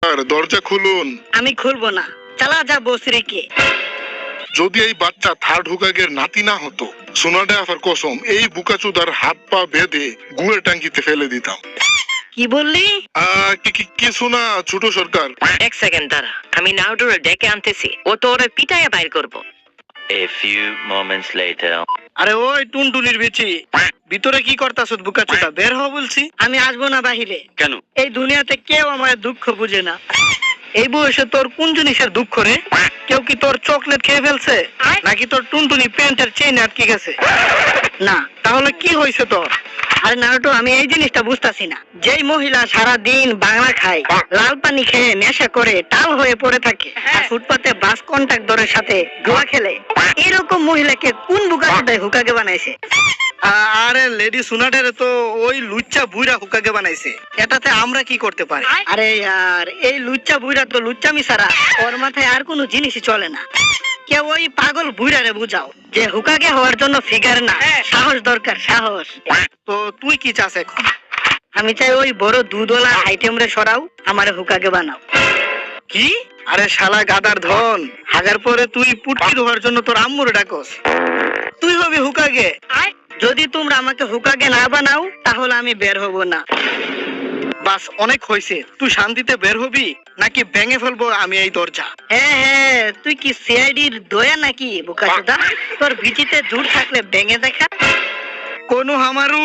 আর দরজা খুলুন। আমি খুলবো না, চালা যা বসরিকে। যদি এই বাচ্চা থার্ড হুকাগের নাতি না হতো, সোনাডা আফার কসম এই বুকাচুদার হাত পা বেঁধে গুয়ের টাঙ্কিতে ফেলে দিতাম। কি বললি? কিছু না ছোট সরকার। এক সেকেন্ড দাঁড়া, আমি নাউডুরে ডেকে আনতেছি, ও তো ওরে পিটাইয়া বাইর করবো। A few moments later. আরে ওই টুনটুনির বিচি, ভিতরে কি করতাছ বুকাচুদা? বের হ বলছি। আমি আসবো না বাহিরে। কেন? এই দুনিয়াতে কেউ আমার দুঃখ বুঝে না। এই বয়সে তোর কোন জিনিসের দুঃখ রে? কেউ কি তোর চকলেট খেয়ে ফেলছে, নাকি তোর টুনটুনি প্যান্টের চেইন আটকে গেছে? না। তাহলে কি হয়েছে তোর? আরে নারুটো, আমি এই জিনিসটা বুঝতাছি না। যেই মহিলা সারা দিন বাংলা খায়, লাল পানি খেয়ে নেশা করে টাল হয়ে পড়ে থাকে, আর ফুটপাতে বাস কন্ট্রাক্টরের সাথে জুয়া খেলে, এরকম মহিলাকে কোন বুকাচুদায় হুকাগে বানাইছে? আরে লেডি সুনাটের তো ওই লুচ্চা বুইরা হুকাগে বানাইছে। এটাতে আমরা কি করতে পারি? আরে আর এই লুচ্চা বুইরা তো লুচ্চামি ছাড়া ওর মাথায় আর কোনো জিনিসই চলে না। কেউ ওই পাগল বুইরারে বুঝাও যে হুকাগে হওয়ার জন্য ফিগার না, সাহস দরকার, সাহস। তো তুই কি চাস এখন? আমি চাই ওই বড় দুধওয়ালা আইটেম রে সরাও, আমারে হুকাগে বানাও। কি? আরে শালা গাদার ধন, হাগার পরে তুই পুটকি ধোয়ার জন্য তোর আম্মুরে ডাকস? তুই হবি হুকাগে? যদি তোমরা আমাকে হুকাগে না বানাও তাহলে আমি বের হব না। বাস, অনেক হয়েছে। তুই শান্তিতে বের হবি নাকি ভেঙে ফেলবো আমি এই দরজা? হ্যাঁ, তুই কি সিআইডির দয়া নাকি বুকাচুদা? তোর ভিজিতে জোর থাকলে ভেঙে দেখা। কোনো হামারু